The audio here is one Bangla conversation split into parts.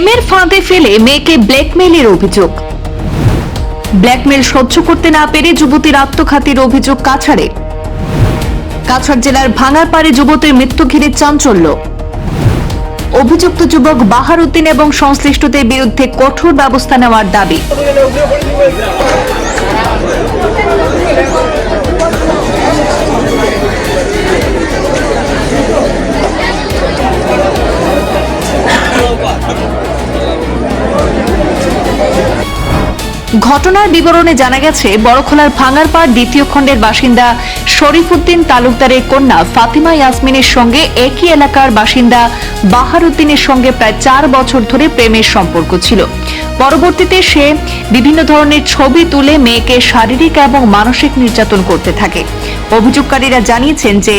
প্রেমের ফাঁদে ফেলে মেয়েকে ব্ল্যাকমেইলের অভিযোগ। ব্ল্যাকমেইল সহ্য করতে না পেরে যুবতীর আত্মঘাতীর অভিযোগ কাছাড়ে। কাছাড় জেলার ভাঙারপাড়ে যুবতীর মৃত্যু ঘিরে চাঞ্চল্য। অভিযুক্ত যুবক বাহার উদ্দিন এবং সংশ্লিষ্টদের বিরুদ্ধে কঠোর ব্যবস্থা নেওয়ার দাবি। ঘটনার বিবরণে জানা গেছে, বড়খলার ভাঙারপাড় দ্বিতীয় খণ্ডের বাসিন্দা শরীফ উদ্দিন তালুকদারের কন্যা ফাতিমা ইয়াসমিনের সঙ্গে একই এলাকার বাসিন্দা বাহার উদ্দিনের সঙ্গে প্রায় 4 বছর ধরে প্রেমের সম্পর্ক ছিল। পরবর্তীতে সে বিভিন্ন ধরনের ছবি তুলে মেয়েকে শারীরিক এবং মানসিক নির্যাতন করতে থাকে। অভিযোগকারীরা জানিয়েছেন যে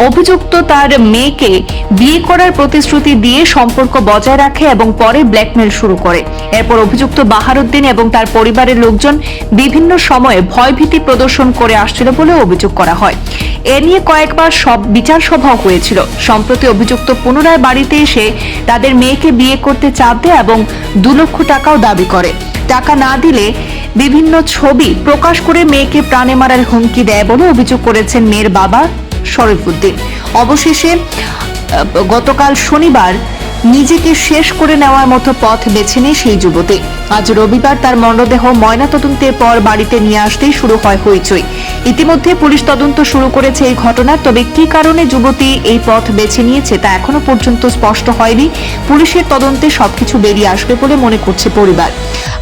অভিযুক্ত তার মেয়েকে বিয়ে করার প্রতিশ্রুতি দিয়ে সম্পর্ক বজায় রাখে এবং পরে ব্ল্যাকমেইল শুরু করে। এরপর অভিযুক্ত বাহার উদ্দিন এবং তার পরিবারের লোকজন বিভিন্ন সময়ে ভয়ভীতি প্রদর্শন করে আসছিল বলে অভিযোগ করা হয়। এ নিয়ে কয়েকবার বিচার সভাও হয়েছিল। সম্প্রতি অভিযুক্ত পুনরায় বাড়িতে এসে তাদের মেয়েকে বিয়ে করতে চাপ দেয় এবং 2 লক্ষ টাকাও দাবি করে। টাকা না দিলে বিভিন্ন ছবি প্রকাশ করে মেয়েকে প্রাণে মারার হুমকি দেয় বলে অভিযোগ করেছেন মেয়ের বাবা শরীফ উদ্দিন। অবশেষে গতকাল শনিবার নিজেকে শেষ করে নেওয়ার মতো পথ বেছে নেয় সেই যুবতী। আজ রবিবার তার মরদেহ ময়নাতদন্তের পর বাড়িতে নিয়ে আসতেই শুরু হয় হইচই। ইতিমধ্যে পুলিশ তদন্ত শুরু করেছে এই ঘটনার। তবে কি কারণে যুবতী এই পথ বেছে নিয়েছে তা এখনো পর্যন্ত স্পষ্ট হয়নি। পুলিশের তদন্তে সবকিছু বেরিয়ে আসবে বলে মনে করছে পরিবার।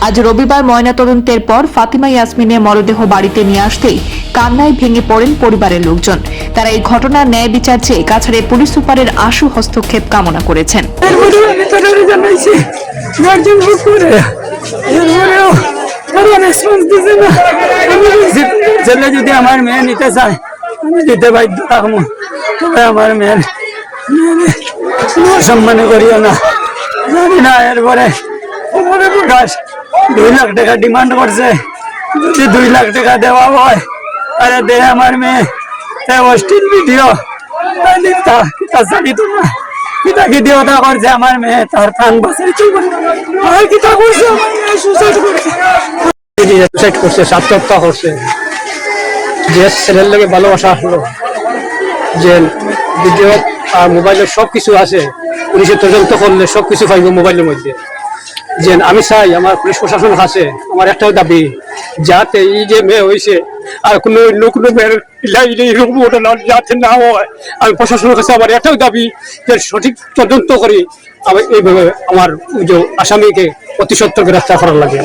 আজ রবিবার ময়নাতদন্তের পর ফাতিমা ইয়াসমিনের মরদেহ বাড়িতে নিয়ে আসতেই কান্নায় ভেঙে পড়েন পরিবারের লোকজন। তারা এই ঘটনার ন্যায় বিচার চেয়ে কাছাড়ের পুলিশ সুপারের আশু হস্তক্ষেপ কামনা করেছেন। যদি আমার মেয়ে নিতে চায় আমি দিতে বাধ্য থাকবো, তবে আমার মেয়ের সম্মান করিও না। জানি না এরপরে প্রকাশ 2 লাখ টাকা ডিমান্ড করছে। যদি 2 লাখ টাকা দেওয়া হয় তাহলে দে আমার মেয়ে অশ্লীল ভিডিও কি দেওয়া করছে আমার মেয়ে তার প্রাণ বাঁচাইতে করছে, আত্মহত্যা করছে। যে ছেলের লোকে ভালোবাসা আসলো, যে ভিডিও আর মোবাইলের সবকিছু আছে, পুলিশের তদন্ত করলে সবকিছু পাইব মোবাইলের মধ্যে। যে আমি চাই আমার পুলিশ প্রশাসন কাছে আমার একটাও দাবি, যাতে এই যে মেয়ে হয়েছে আর কোনো লোক যাতে না হয়। আমি প্রশাসনের কাছে আমার একটাও দাবি যে সঠিক তদন্ত করি এইভাবে আমার যে আসামিকে অতি সত্ত্বর গ্রেফতার করার লাগে।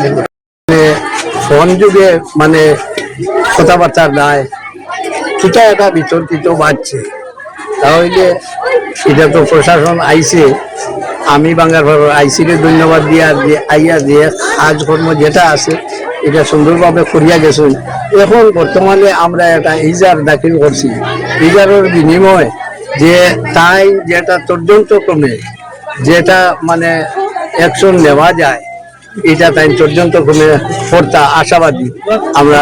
ফোন যুগে মানে কথাবার্তা নাই, সেটা একটা বিতর্কিত বাড়ছে। তাহলে এটা তো প্রশাসন আইসে, আমি বাংলার আইসিকে ধন্যবাদ দিয়া আইয়া দিয়ে কাজকর্ম যেটা আছে এটা সুন্দরভাবে করিয়া গেছেন। এখন বর্তমানে আমরা একটা ইজার দাখিল করছি। ইজারের বিনিময় যে তাই যেটা তদন্তক্রমে যেটা মানে অ্যাকশন নেওয়া যায়, এটা তাই তদন্তক্রমে কর্তা আশাবাদী আমরা।